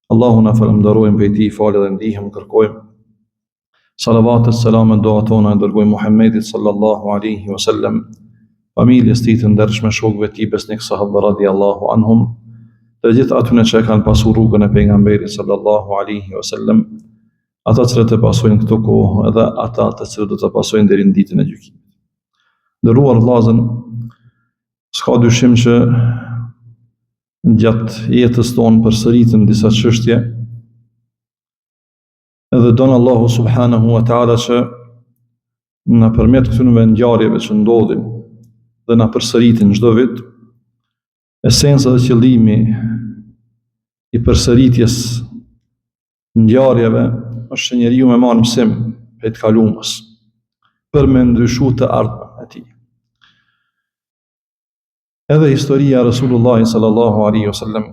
Allahun na falenderojmë për ti, falë dhe ndihmë kërkojmë. Salavatet, selamet, doa tona e dërgojmë Muhammedit sallallahu alaihi wasallam, familjes tij të ndershme, shokëve të tij besnik sahabë radhiyallahu anhum, të gjithë atyre që kanë pasur rrugën e pejgamberit sallallahu alaihi wasallam, ata që të pasojnë këto kohë edhe ata të cilët do të pasojnë deri në ditën e gjykimit. Nderuar vëllezër, s'ka dyshim që gjatë jetës tonë përsëritën disa çështje, edhe donë Allahu subhanahu wa ta'ala që në përmet këtyre ngjarjeve që ndodhin dhe na përsëritin çdo vit, esenca dhe qëllimi i përsëritjes ngjarjeve është që njeriu me marrë mësim prej të kalumës për me ndryshu të ardhmen e tij. Edhe historia e Rasulullahit sallallahu alaihi wasallam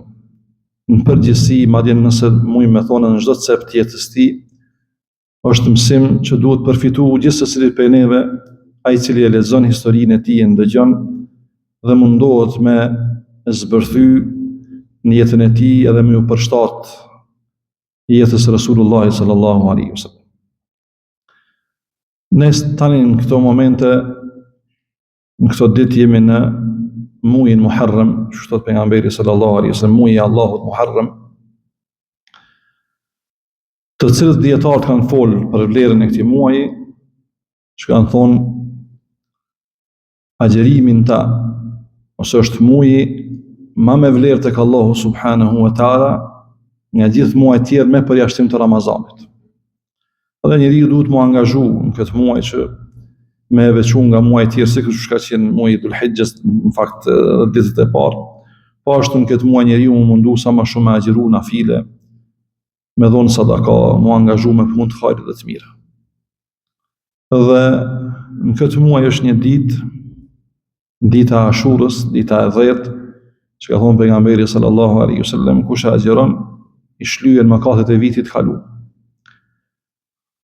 në përgjithësi, madje nëse mujmë me thonë në çdo cep të jetës tij, është mësim që duhet përfituar gjithë secili prej neve, ai i cili e lexon historinë e tij, e ndëgjon dhe mundohet me zbërthy në jetën e tij edhe me u përshtat jetës Rasulullahit sallallahu alaihi wasallam. Ne tani në këto momente, në këto ditë jemi në muajin Muharram, që thot pejgamberi sallallahu alaihi wasallam, muaji i Allahut Muharram, të cilët dietarët kanë folë për vlerën e këtij muaji, që kanë thonë agjerimin ta, ose është muaji më me vlerë tek Allahu subhanahu wa taala nga gjithë muajt tjerë me përjashtim të Ramazanit. Edhe njeriu duhet mu angazhu në këtë muaj që me e veçu nga muaj tjerë, si kështu ka qenë muaji Dhul Hijjes, në fakt ditët e parë. Po ashtu në këtë muaj njeriu mu mundu sa më shumë me agjeru nafile, me dhonë sadaka, mu angazhu me punë të hajrit dhe të mira. Dhe në këtë muaj është një ditë, dita e Ashurës, dita e 10, që ka thonë pejgamberi sallallahu alaihi wasallam, kush e agjeron, i shlyen mëkatet e vitit kaluar.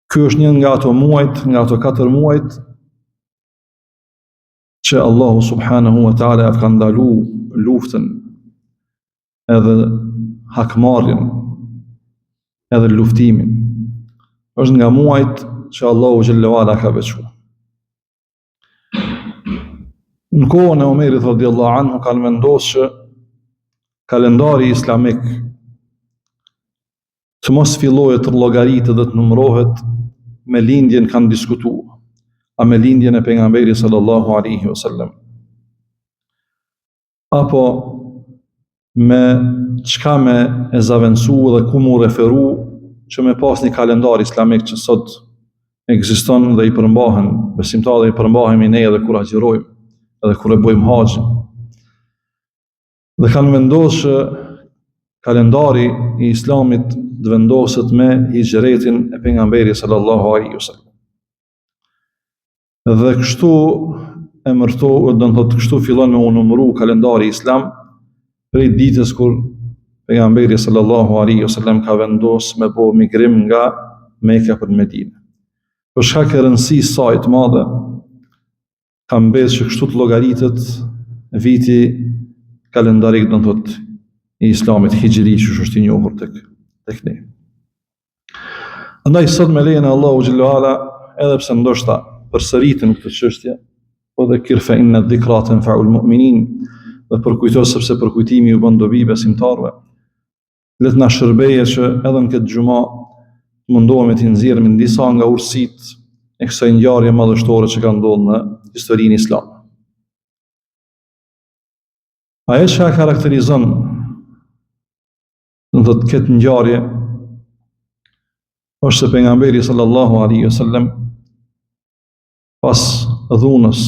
Ky është një nga ato muajt, nga ato 4 muajt që Allahu subhanahu wa ta'ala ja ka ndalu luftën edhe hakmarrjen edhe luftimin. Është nga muajt që Allahu xhallahu ala ka veçuar. Në kohën e Omerit radhiyallahu anhu kanë vendosur që kalendari islamik të mos fillohet të llogaritet dhe të numërohet me lindjen, kanë diskutuar, a me lindjen e pejgamberit sallallahu alaihi wasallam, apo me çka me e zaventsu dhe ku mu referu që me pas një kalendar islamik që sot ekziston dhe i përmbahen besimtarët, dhe i përmbahemi ne edhe kur agjërojmë edhe kur e bëjmë haxhin. Dhe kanë vendosur kalendari i islamit të vendoset me hijretin e pejgamberit sallallahu alaihi wasallam. Dhe kështu emërtohet, do të thotë kështu fillon me u numëru kalendari islam prej ditës kur pejgamberi sallallahu alaihi wasallam ka vendosur me bë migrim nga Mekka për Medinë. Për shkak të rëndësisë saj të madhe, ka mbes që kështu të llogaritet viti kalendarik, do të thotë i islamit hijri, që është i njohur tek ne. Andaj sot me lejen e Allahu xhallahu ala, edhe pse ndoshta përsëritin këtë çështje, po dhe kirfe inna dhikra tanfa'ul mu'minin, dhe përkujto sepse përkujtimi ju bën dobi besimtarëve. Le të na shërbeje që edhe në këtë xhumë mundohemi të nxjerrim disa nga urësitë e kësaj ngjarje madhështore që ka ndodhur në historinë islame. Ajo që karakterizon në të këtë ngjarje është se pejgamberi sallallahu alaihi wasallam pas dhunës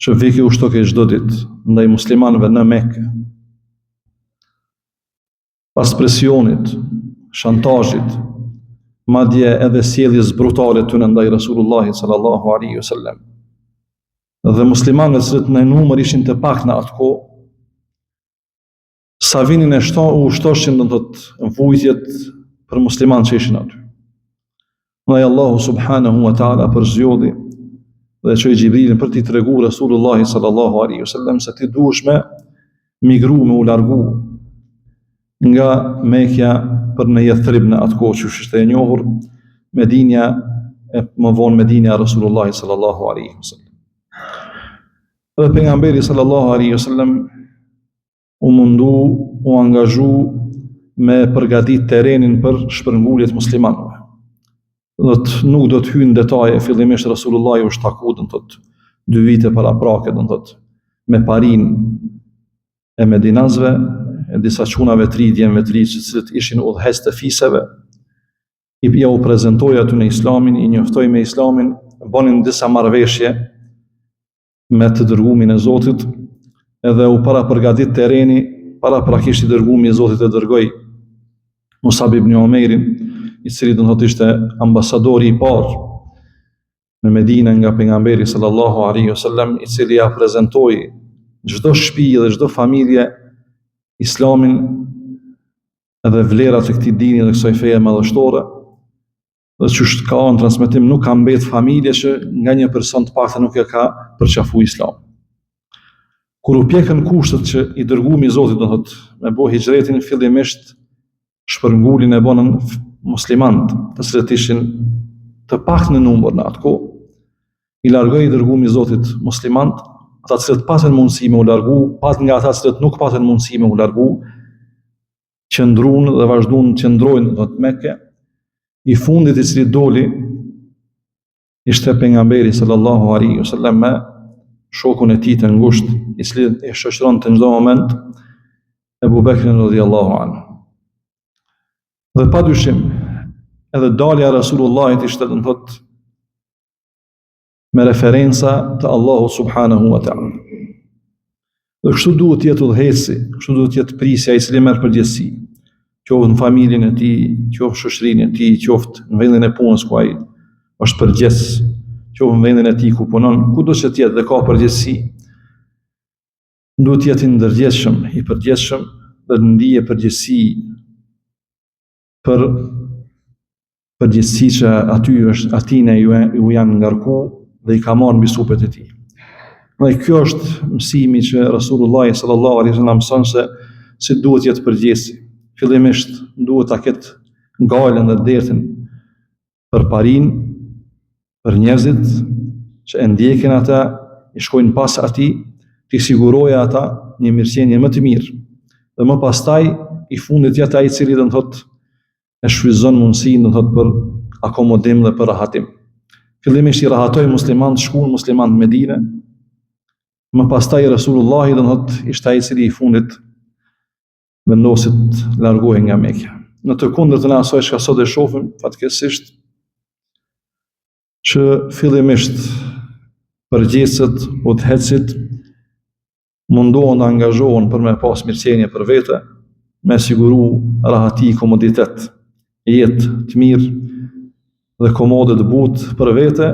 që viki ushtoke çdo ditë ndaj muslimanëve në Mekë, pas presionit, shantazhit, madje edhe sjelljes brutale tyre ndaj Rasulullahit sallallahu alaihi wasallam, dhe muslimanëve që në numër ishin të pak në atë kohë, sa vinin e ushtoshin do të thotë vujtjet për muslimanë që ishin aty. Dhe Allahu subhanahu wa ta'ala përzgjodhi dhe çoi Xhibrilin për t'i treguar Rasulullahit sallallahu alaihi wasallam se ti duhesh me migru, me u largu nga Mekja për në Yathrib në atë kohë që ishte e njohur, Medinja e më vonë Medinja Rasulullah sallallahu alaihi wasallam. Dhe pejgamberi sallallahu alaihi wasallam u mundu, u angazhu me përgatit terenin për shpërnguljet muslimanëve. Nuk do të hynë detaje, fillimisht Rasulullah u shtaku, 2 vite para prake, me parin e medinazve, e disa qunave të ri, djemve të ri, që cilët ishin udhëhec të fiseve, ja u prezentoi aty në Islamin, i njoftoi me Islamin, bonin disa marrëveshje me të dërgumin e Zotit, edhe u para përgatit tereni, para prakisht i dërgumi i Zotit e dërgoi Musab ibn Umairin, i cili ishte ambasadori i parë në Medinë nga pejgamberi sallallahu alaihi wasallam, i cili ja prezentoi çdo shtëpi dhe çdo familje Islamin edhe vlerat e këtij dini dhe kësaj feje madhështore. Dhe që ka në transmetim, nuk ka mbet familje që nga një person të paktën nuk e ka përqafu Islam. Kur u pjekën kushtet që i dërgumi i Zotit me bo hijretin, fillimisht shpërngulin e bonën muslimant, të cilët ishin të paktën në numër në atë kohë, i largoi i dërgumi i Zotit muslimant, ata cilët patën mundësi me u largu, patën nga ata cilët nuk patën mundësi me u largu, qëndruan dhe vazhduan të qëndrojnë në Mekë. I fundit i cili doli ishte pejgamberi sallallahu alaihi wasallam me shokun e tij të ngushtë, i cili e shoqëronte në çdo moment Ebu Bekrin radhiyallahu anhu. Dhe padyshim, edhe dalja e Rasulullahit ishte me referenca të Allahu subhanahu wa ta'ala. Dhe kështu duhet jetë udhëheci, kështu duhet jetë prisja i cili merr përgjegjësi, qoftë në familjen e tij, qoftë shoqërinë e tij, qoftë në vendin e punës ku ai është përgjegjës, qoftë në vendin e tij ku punon, kudo që të jetë dhe ka përgjegjësi, duhet jetë i ndërgjegjshëm, i përgjegjshëm dhe të ndije përgjegjësi për përgjegjësi që atij ju janë ngarku dhe i ka marrë mbi supet e tij. Dhe kjo është mësimi që Rasulullah sallallahu alaihi wasallam mëson se si duhet jetë përgjegjësi. Fillimisht duhet ta ketë ngalen dhe dertin për parin, për njerëzit që e ndjekin ata, i shkojnë pas atij, t'i sigurojë ata një mirëqenie më të mirë. Dhe më pastaj i fundit jetë ai i cili e shfrytëzon mundësinë për akomodim dhe për rahatim. Fillimisht i rahatoi muslimanët, shkuan muslimanët në Medinë. Më pastaj Rasulullahi ishte ai i cili i fundit vendosi të largohej nga Mekja. Në të kundërtën e asaj që sot e shohim fatkeqësisht, që fillimisht përgjegjësit, udhëhecit mundohen të angazhohen për me pas mirëqenie për vete, me siguru rahati, komoditet, jetë të mirë dhe komode të butë për vete,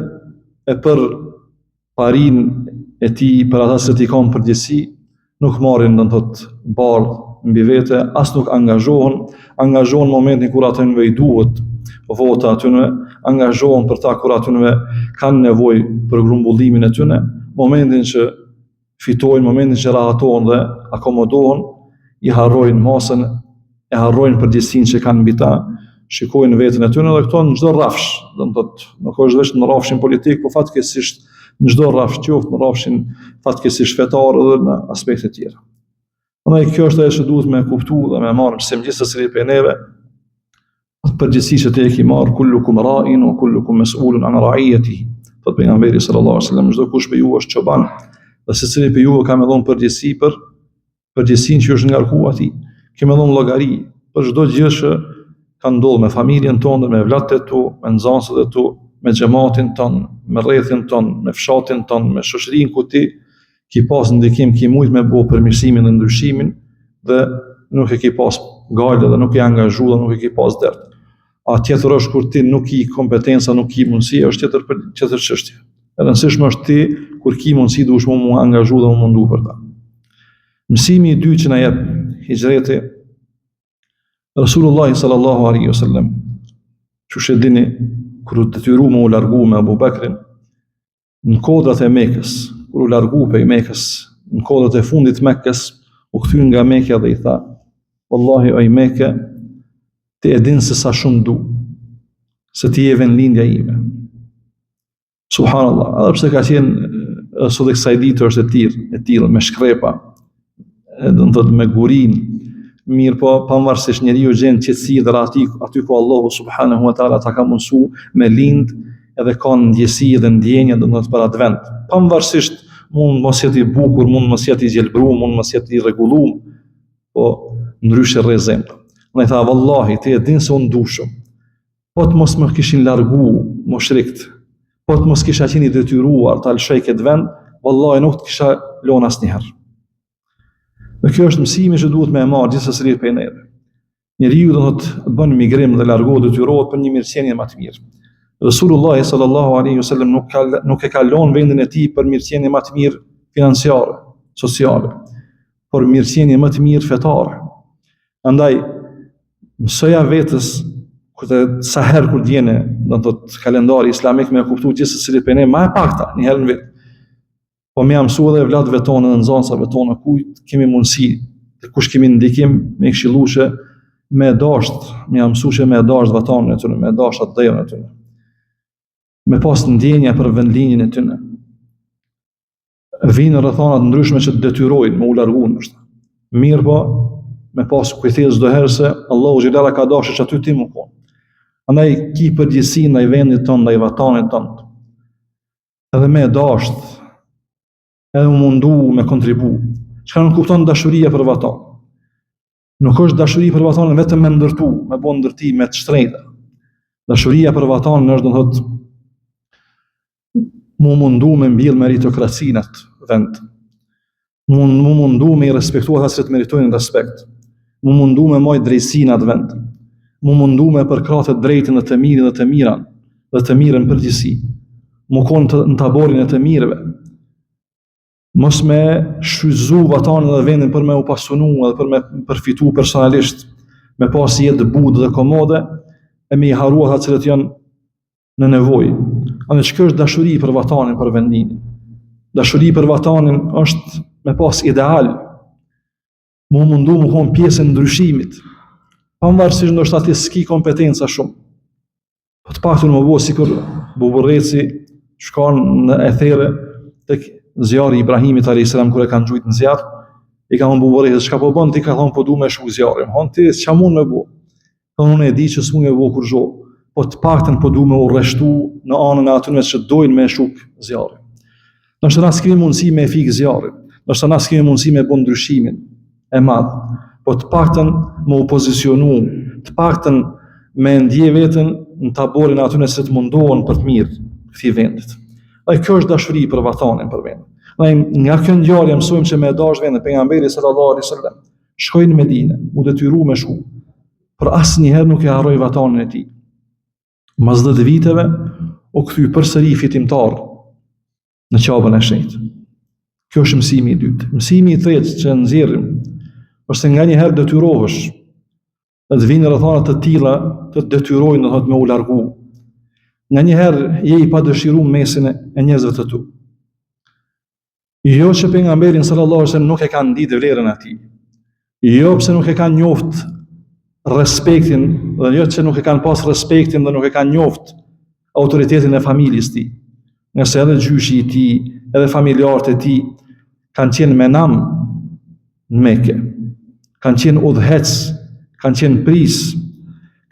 e për parin e tij, për ata që t'i kanë përgjegjësi, nuk marrin bardh mbi vete, as nuk angazhohen në momentin kur atyre i duhet vota atyre, angazhohen për ta kur atyre kanë nevojë për grumbullimin e tyre, momentin që fitojnë, momentin që rahatohen dhe akomodohen, i harrojnë masën, e harrojnë përgjegjësinë që kanë mbi ta, shikojnë veten e tyre dhe këto në çdo rrafsh, nuk është vetëm në rrafshin politik, por fatkeqësisht në çdo rrafsh, qoftë në rrafshin fatkeqësisht fetar dhe në aspekte tjera. Prandaj kjo është ajo që duhet me kuptu dhe me marrë mësim gjithsesi prej neve, përgjegjësi që te e ki marrë, kullukum ra'in wa kullukum mas'ulun an ra'iyatihi. Thot pejgamberi sallallahu alaihi wasallam, çdo kush prej juve është çoban, dhe secili prej juve ka me dhënë përgjegjësi për përgjegjësinë që është ngarkuar atij. Ke me dhënë llogari për çdo gjë që ka ndodhur me familjen tonë, me vllatë e tu, me nxënësit e tu, me xhamatin ton, me rrethin ton, me fshatin ton, me shoqërinë ku ti ki pas ndikim, ki mujt me bo përmirësimin dhe ndryshimin, dhe nuk e ki pas gajle dhe nuk e angazhu dhe nuk e ki pas dert. A tjetër është kur ti nuk i kompetenca, nuk i mundësi, është tjetër çështje. E rëndësishme është ti, kur ki mundësi, duhesh mu angazhu dhe mu mundu për ta. Mësimi i dytë që na jep hijreti, Rasulullahi sallallahu alaihi wasallam, që shedini, kur u detyru me u largu me Abu Bekrin, në kodrat e Mekës, kur u largu prej Mekës, në kodrat e fundit Mekës, u kthye nga Mekja dhe i tha: wallahi oj Mekë, ti e din se sa shumë du, se ti je vendlindja ime. Subhanallah, edhe pse ka qenë sot e kësaj dite është e tillë me shkrepa, do të thotë me gurin, mirë po pavarësisht njeriu gjen qetësi dhe aty ku Allahu subhanahu wa taala ta ka mundsu me lind edhe ka ndjesi dhe ndjenja do të thotë për atë vend. Pavarësisht mund mos jetë i bukur, mund mos jetë i gjelbruar, mund mos jetë i rregulluar, po ndryshe rrezem. Unë tha vallahi ti e din se unë dushëm. Po të mos më kishin largu mushrikt, po të mos kisha qenë i detyruar ta lëshoj këtë vend, vallahi nuk të kisha lënë asnjëherë. Dhe kjo është mësimi që duhet me e marrë gjithsesi prej neve. Njeriu do të bën migrim dhe largohet detyrohet për një mirëqenie më të mirë. Resulullah sallallahu alaihi wasallam nuk e ka lënë vendin e tij për mirëqenie më të mirë financiare, sociale, por mirëqenie më të mirë fetare. Andaj mësoja vetës sa herë kur djene, do të thotë kalendari islamik me kuptuar gjithsesi prej ne më e pakta një herë në vit. Po me mësu edhe vlatëve tonë dhe nxënësave tonë kujt kemi mundësi, kush kemi ndikim me këshillueshë me dasht, me mësueshë me dasht vatanin e tyre, me dasht atë dhënën e tyre. Me pas ndjenja për vendlinjën e tyre. Vinë rrethana të ndryshme që të detyrojnë me u largu nështë. Mirë po, me pas kujtesë çdo herë se Allahu xhelala ka dashur që aty ti më kon. Andaj ki përgjegjësi ndaj vendit tonë, ndaj vatanit tonë. Edhe me dasht edhe më mundu me kontribu. Çka nuk kupton dashuria për vatan. Nuk është dashuri për vatanin vetëm me ndërtu, me bo ndërtime të shtrejta. Dashuria për vatanin është do të thotë mu mundu me mbill meritokracinë atë vend. Mu mundu me i respektuar ata që të meritojnë respekt. Mu mundu me majt drejtsinë atë vend. Mu mundu me përkrahë të drejtën dhe të mirën dhe të miran, dhe të mirën përgjithësi. Mu konë në taborin e të mirëve. Mos me shfrytzu vatanin dhe vendin për me u pasunu dhe për me përfitu personalisht, me pas jetë budë dhe komode, e me i harua ata cilët janë në nevojë. Andaj çka është dashuri për vatanin, për vendin. Dashuri për vatanin është me pas ideal, mu mundu mu kon pjesën e ndryshimit. Pavarësisht ndoshta ti s'ki kompetenca shumë. Po të paktën më bëu sikur buburreci shkon në ethere tek zjarri i Ibrahimit alayhis salam kur e kanë gjujt në zjarr, i ka thonë buburreci çka po bën ti, ka thonë po du me shku zjarrin. Hon ti ç'a mund me bëu? Thonë unë e di që s'mund me bëu kur zho, po të paktën po du me u rreshtu në anën e atyre që dojnë me shuk zjarrin. Ndoshta na s'kemi mundësi me fik zjarrin, ndoshta na s'kemi mundësi me bën ndryshimin e madh, po të paktën me u pozicionu, të paktën me ndje veten në taborin e atyre që të mundohen për të mirë këtij vendit. Dhe kjo është dashuri për vatanin, për vendin. Dhe nga kjo ngjarje mësojmë që me dash vendin, pejgamberi sallallahu alaihi wasallam shkoi në Medinë, u detyru me shku, por asnjëherë nuk e harroi vatanin e tij. Mas 10 viteve u kthy përsëri fitimtar në qabën e shenjtë. Kjo është mësimi i dytë. Mësimi i tretë që nxjerrim është se nganjëherë detyrohesh të vinë rrethana të tilla të detyrojnë do të me u largu. Nganjëherë je i padëshiruar mesin e njerëzve të tu. Jo që pejgamberin sallallahu alaihi wasallam nuk e kanë ditë vlerën e tij. Jo pse nuk e kanë njoft respektin, dhe jo që nuk e kanë pas respektin dhe nuk e kanë njoft autoritetin e familjes tij. Nëse edhe gjyshi i tij, edhe familjarët e tij kanë qenë menam në Mekë, kanë qenë udhëhec, kanë qenë pris,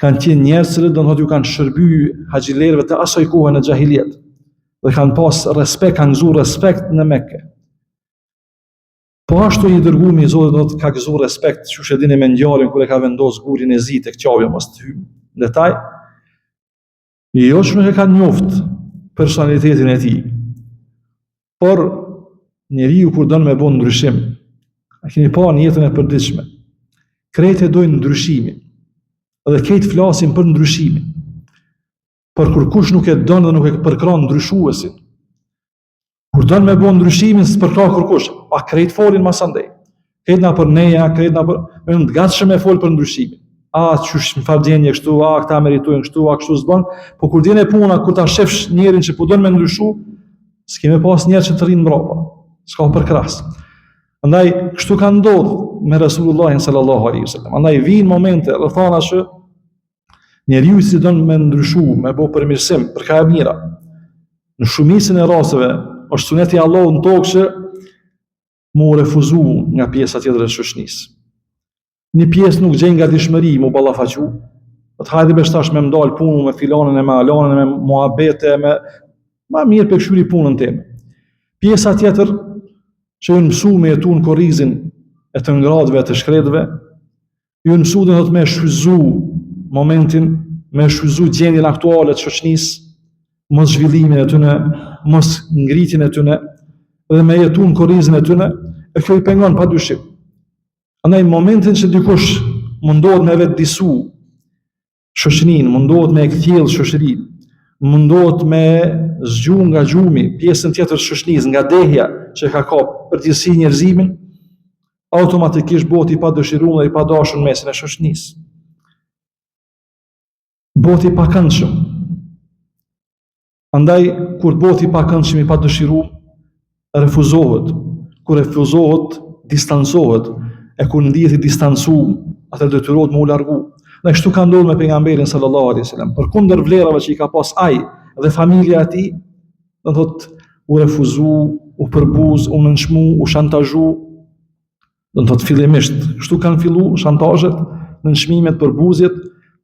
kanë qenë njerëz që do të thotë ju kanë shërby haxhilerëve të asaj kohe në xahiliet dhe kanë pas respekt, kanë gëzuar respekt në Mekë. Po ashtu i dërguami i Zotit do të ka gëzuar respekt, çush e dini me ngjarjen kur e ka vendosur gurin e zi tek qavja, mos të hym në detaj. Jo që nuk e kanë njoft personalitetin e tij, por njeriu kur don me bën ndryshim, a keni pa në jetën e përditshme, krejtë dojnë ndryshimin, edhe këtë flasin për ndryshimin, por kur kush nuk e don dhe nuk e përkran ndryshuesin, kur don me bën ndryshimin s'përkran kurkush, a krejtë folin mas andej, krejtë na për neja, krejtë na për, me të gatshëm e fol për ndryshimin. A çush më fardjenje kështu, a këta meritojnë kështu, a kështu s'bën, po kur dine puna, kur ta shefsh njerin që po don me ndryshu, s'keme pas njerë që të rinë mbrapa, s'ka për kras. Andaj, kështu ka ndodhur, me Resulullahin sallallahu alaihi wasallam. Andaj vijnë momente rrethana që njeriu si don me ndryshu, me bë përmirësim për ka e mira. Në shumicën e rasteve është suneti i Allahut në tokë që mu refuzu nga pjesa tjetër e shoqënisë. Një pjesë nuk gjen nga dishmëri mu ballafaqu. Të hajde beshtash me mdal punën me filanën e me alanën e me muhabete me ma mirë për këshyri punën time. Pjesa tjetër që ju mësu me jetu në korrizin e të ngradëve e të shkretëve, ju mësu dhe me shfryzu momentin, me shfryzu gjendjen aktuale të shoqënisë, mos zhvillimin e tyne, mos ngritjen e tyne, dhe me jetu në korrizin e tyne, e kjo i pengon pa dyshim. Andaj momentin që dikush mundohet me vetë disu shoqërinë, mundohet me e kthjellë shoqërinë, mundohet me zgju nga gjumi pjesën tjetër shoqënisë, nga dehja që ka përgjithësi njerëzimin, automatikisht bëhet i padëshiruar dhe i padashur në mesin e shoqënisë. Bëhet i pakëndshëm. Andaj kur bëhet i pakëndshëm, i padëshiruar, refuzohet. Kur refuzohet, distancohet, e kur ndihet i distancuar, atë detyrohet me u largu. Dhe kështu ka ndodhur me pejgamberin sallallahu alaihi wasallam. Përkundër vlerave që i ka pas ai dhe familja e tij, do thotë u refuzu, u përbuz, u nënçmu, u shantazhu. Do thotë fillimisht, kështu kanë filluar shantazhet, nënçmimet, përbuzjet,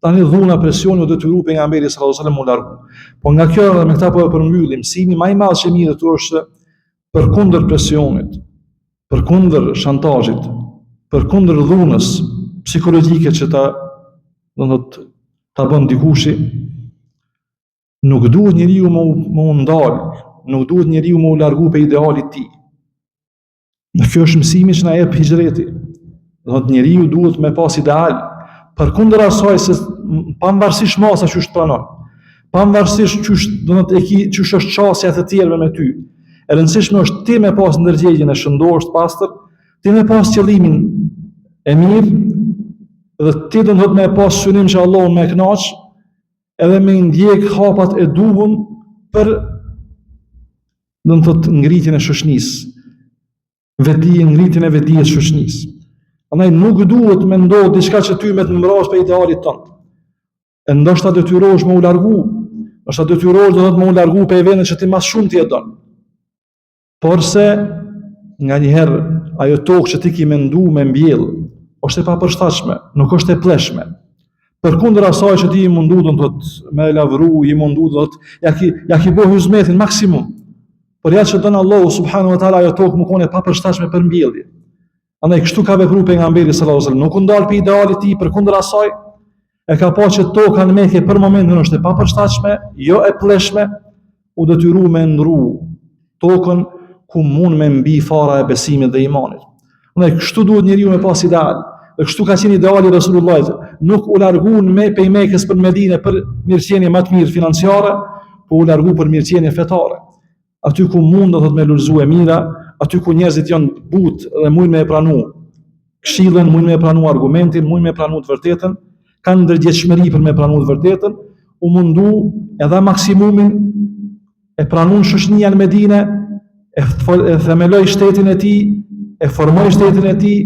tani dhuna presioni u detyru pejgamberi sallallahu alaihi wasallam u largu. Po nga kjo dhe me këta po e përmbyllim, mësimi më i madh që mirë këtu është përkundër presionit, përkundër shantazhit, përkundër dhunës psikologjike që ta bën dikushi, nuk duhet njeriu më ndal, nuk duhet njeriu më u largu pe idealit tij. Në kjo është mësimi që na jep hijreti. Do të njeriu duhet me pas ideal, përkundër asaj se pavarësisht masa që është pranon, pavarësisht çush është çësia e të tjerëve me ty. E rëndësishme është ti me pas ndërgjegjen e shëndosh të pastër, ti me pas qëllimin e mirë, dhe ti do të me pas synim që Allahun me kënaq, edhe me ndjek hapat e duhur për do të thotë ngritjen e shoqënisë, ngritjen e vetdijes së shoqënisë. Andaj nuk duhet me ndodh diçka që ty me të mbrosh për idealit tënd. E ndoshta detyrohesh me u largu, ndoshta detyrohesh do të me u largu për vendin që ti më shumë ti e don. Por se nga njëherë ajo tokë që ti ki mendu me mbjell, është e papërshtatshme, nuk është e pleshme. Përkundër asaj që ti i mundu do të me lavru, i mundu do të ja ki bëu hizmetin maksimum. Por ja që don Allahu subhanahu wa taala ajo tokë më kone e papërshtatshme për mbjellje. Andaj kështu ka vepruar pejgamberi sallallahu alaihi wasallam, nuk u ndal pe idealit i tij, përkundër asaj e ka pa që toka në Mekë për momentin është e papërshtatshme, jo e pleshme, u detyru me ndru tokën ku mund me mbi fara e besimit dhe imanit. Andaj kështu duhet njeriu me pas ideal. Dhe kështu ka qenë ideali Resulullahit, nuk u largun me pej Mekës për Medinë për mirëqenie më të mirë financiare, po u largu për mirëqenie fetare. Aty ku mund do të me lulëzu e mira, aty ku njerëzit janë butë dhe mund me e pranu këshillën, mund me e pranu argumentin, mund me e pranu të vërtetën, kanë ndërgjegjshmëri për me e pranu të vërtetën, u mundu edhe maksimumin e pranun shoqënia në Medinë, e themeloj shtetin e tij, e formoj shtetin e tij,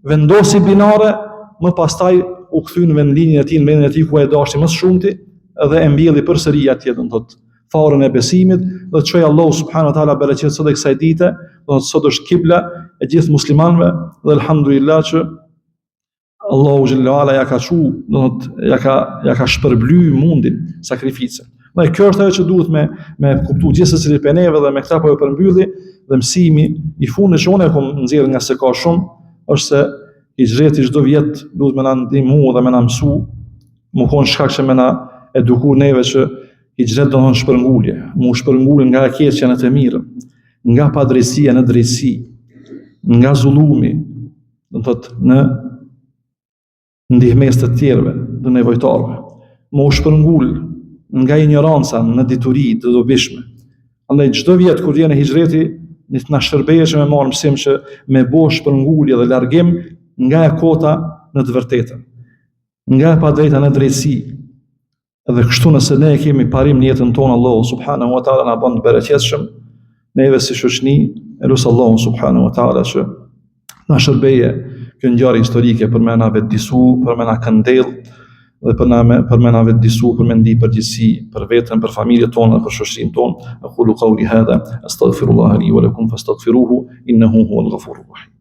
vendosi binare, më pastaj u kthy në vendlinjën e tij, në vendin e tij ku e dashti më shumti, dhe e mbjelli përsëri atje, do të thotë, farën e besimit, dhe të çojë Allahu subhanahu wa taala bereqet sot e kësaj dite, do të thotë sot është kibla e gjithë muslimanëve, dhe alhamdulillah që Allahu xhallahu ala ja ka çu, do të thotë ja ka shpërbly mundin, sakrificën. Dhe kjo është ajo që duhet me kuptu gjithsesi për neve, dhe me këta po e përmbylli, dhe mësimi i fundit që unë e kam nxjerrë nga se ka shumë, është se hijreti çdo vjet duhet me na ndihmu dhe me na mësu, më kon shkak që me na eduku neve që hijret do të thonë shpërngulje, mu shpërngulje nga keqja në të mirën, nga padrejësia në drejtësi, nga zullumi, do të thotë në ndihmës të tjerëve, të nevojtarëve, mu shpërngul nga ignoranca në dituri të dobishme. Andaj çdo vjet kur vjen hijreti, na shërbehet që me marr mësim që me bosh shpërngulje dhe largim nga e kota në të vërtetën, nga e padrejta në drejtësi. Edhe kështu nëse ne kemi parim në jetën tonë, Allahu subhanahu wa taala na bën të bereqetshëm, neve si shoqëni, elus Allahu subhanahu wa taala që na shërbeje kjo ngjarje historike për me na vetëdijsu, për me na këndell dhe për me na vetëdijsu, për me ndi përgjegjësi për veten, për familjet tona, për shoqërinë tonë. Aqulu qawli hadha astaghfirullaha li wa lakum fastaghfiruhu innahu huwal ghafurur rahim.